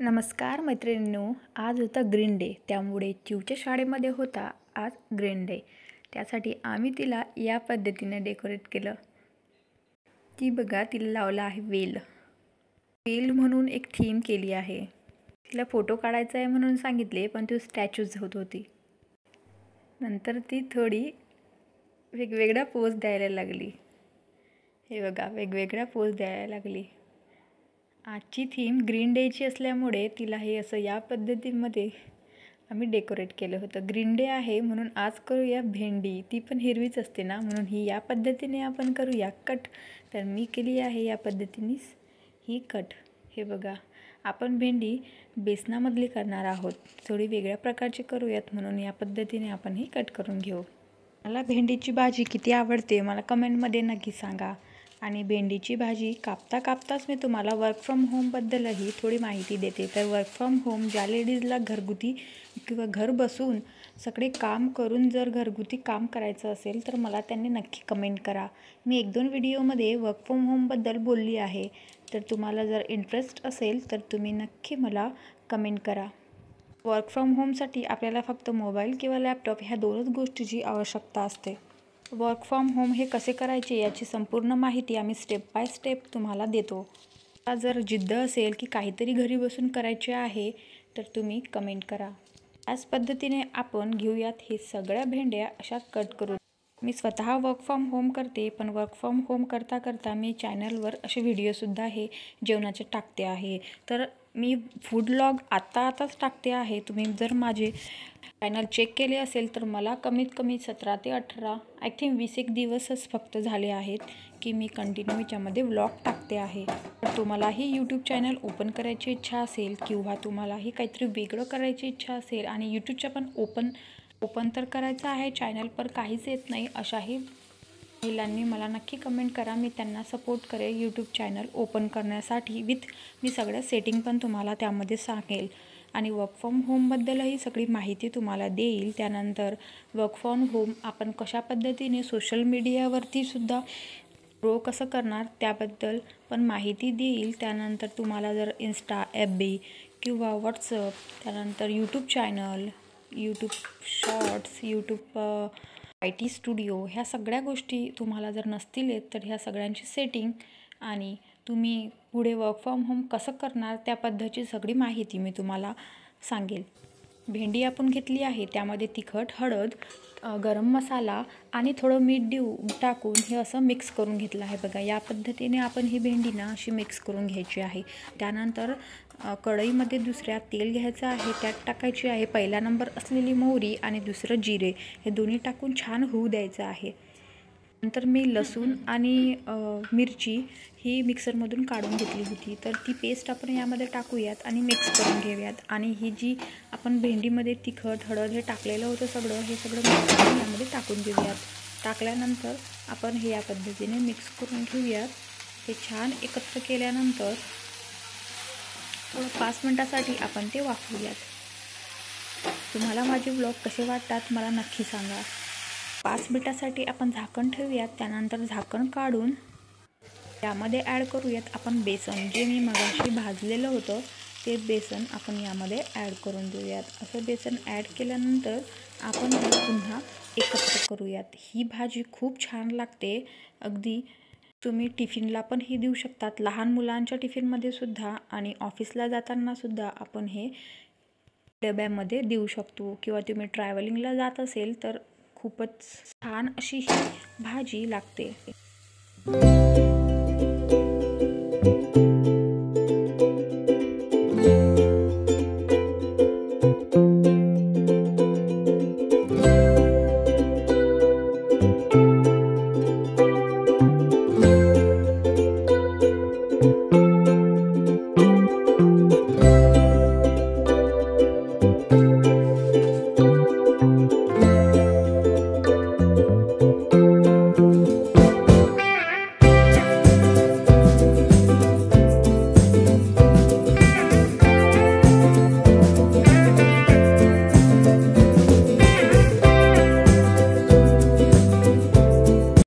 नमस्कार मैत्रिणींनो, आज होता ग्रीन डे, त्यामुळे चिवच्या शाळेमध्ये होता आज ग्रीन डे। त्यासाठी आम्ही तिला या पद्धतीने डेकोरेट केलं। ती बघा, तिला लावला आहे वेल म्हणून एक थीम केली आहे। तिला फोटो काढायचा आहे म्हणून सांगितले, पण ती स्टॅच्यूज होत होती। नंतर ती थोडी वेगवेगळ्या पोज द्यायला लागली। हे बघा, वेगवेगळ्या पोज द्यायला लागली। आजची थीम ग्रीन डेची असल्यामुळे तिला हे असं या पद्धतीमध्ये आम्ही डेकोरेट केलं होतं। ग्रीन डे आहे म्हणून आज करूया भेंडी, ती पण हिरवीच असते ना, म्हणून ही या पद्धतीने आपण करूया कट। तर मी केली आहे या पद्धतीने ही कट। हे बघा, आपण भेंडी बेसनामधली करणार आहोत, थोडी वेगळ्या प्रकारची करूयात, म्हणून या पद्धतीने आपण ही कट करून घेऊ। मला भेंडीची भाजी किती आवडते मला कमेंटमध्ये नक्की सांगा। आणि भेंडीची भाजी कापता कापताच मी तुम्हाला वर्क फ्रॉम होमबद्दलही थोडी माहिती देते। तर वर्क फ्रॉम होम ज्या लेडीजला घरगुती किंवा घर बसून सगळे काम करून जर घरगुती काम करायचं असेल तर मला त्यांनी नक्की कमेंट करा। मी 1-2 व्हिडिओमध्ये वर्क फ्रॉम होमबद्दल बोलली आहे, तर तुम्हाला जर इंटरेस्ट असेल तर तुम्ही नक्की मला कमेंट करा। वर्क फ्रॉम होमसाठी आपल्याला फक्त मोबाईल किंवा लॅपटॉप ह्या 2च गोष्टीची आवश्यकता असते। वर्क फ्रॉम होम हे कसे करायचे याची संपूर्ण माहिती आम्ही स्टेप बाय स्टेप तुम्हाला देतो। जर जिद्द असेल की काहीतरी घरी बसून करायचे आहे तर तुम्ही कमेंट करा। याच पद्धतीने आपण घेऊयात हे सगळ्या भेंड्या अशा कट करून। मी स्वतः वर्क फ्रॉम होम करते, पण वर्क फ्रॉम होम करता करता मी चॅनलवर असे व्हिडिओसुद्धा हे जेवणाचे टाकते आहे। तर मी फूड व्लॉग आताच टाकते आहे। तुम्ही जर माझे चॅनल चेक केले असेल तर मला कमीत कमी 17 ते 18 आय थिंक 20 दिवसच फक्त झाले आहेत की मी कंटिन्यू याच्यामध्ये व्लॉग टाकते आहे। तर तुम्हालाही यूट्यूब चॅनल ओपन करायची इच्छा असेल किंवा तुम्हालाही काहीतरी वेगळं करायची इच्छा असेल आणि यूट्यूबच्या पण ओपन तर करायचं आहे चॅनल, पर काहीच येत नाही अशाही महिलांनी मला नक्की कमेंट करा। मी त्यांना सपोर्ट करेल यूट्यूब चॅनल ओपन करण्यासाठी मी सगळ्या सेटिंग पण तुम्हाला त्यामध्ये सांगेल आणि वर्क फ्रॉम होमबद्दलही सगळी माहिती तुम्हाला देईल। त्यानंतर वर्क फ्रॉम होम आपण कशा पद्धतीने सोशल मीडियावरती सुद्धा ग्रो कसं करणार त्याबद्दल पण माहिती देईल। त्यानंतर तुम्हाला जर इंस्टा, FB किंवा व्हॉट्सअप, त्यानंतर YouTube channel, YouTube shorts, YouTube IT studio ह्या सगळ्या गोष्टी तुम्हाला जर नसतील येत तर ह्या सगळ्यांची सेटिंग आणि तुम्ही पुढे वर्क फ्रॉम होम कसं करणार त्या पद्धतीची सगळी माहिती मी तुम्हाला सांगेल। भेंडी आपण घेतली आहे, त्यामध्ये तिखट, हळद, गरम मसाला आणि थोडं मीठ टाकून हे असं मिक्स करून घेतलं आहे। बघा, या पद्धतीने आपण ही भेंडी ना अशी मिक्स करून घ्यायची आहे। त्यानंतर कढईमध्ये दुसऱ्या तेल घ्यायचं आहे, त्यात टाकायची आहे पहिला नंबर असलेली मोहरी आणि दुसरं जिरे, हे दोन्ही टाकून छान होऊ द्यायचं आहे। नंतर मी लसूण आणि मिरची ही मिक्सरमधून काढून घेतली होती, तर ती पेस्ट आपण यामध्ये टाकूयात आणि मिक्स करून घेऊयात। आणि ही जी आपण भेंडीमध्ये तिखट, हळद हे टाकलेलं होतं हे सगळं मिक्स करून यामध्ये टाकून देऊयात। टाकल्यानंतर आपण हे या पद्धतीने मिक्स करून घेऊयात। हे छान एकत्र केल्यानंतर थोडं 5 मिनिटासाठी आपण ते वाफवूयात। तुम्हाला माझे व्लॉग कसे वाटतात मला नक्की सांगा। 5 मिनिटासाठी आपण झाकण ठेवूयात। त्यानंतर झाकण काढून यामध्ये ॲड करूयात आपण बेसन, जे मी मगाशी भाजलेलं होतं ते बेसन आपण यामध्ये ॲड करून देऊयात। असं बेसन ॲड केल्यानंतर आपण हे पुन्हा एकत्र करूयात। ही भाजी खूप छान लागते, अगदी तुम्ही टिफिनला पण ही देऊ शकतात, लहान मुलांच्या टिफिनमध्ये सुद्धा आणि ऑफिसला जाताना सुद्धा आपण हे डब्यामध्ये देऊ शकतो किंवा तुम्ही ट्रॅव्हलिंगला जात असेल तर खूपच छान अशी ही भाजी लागते।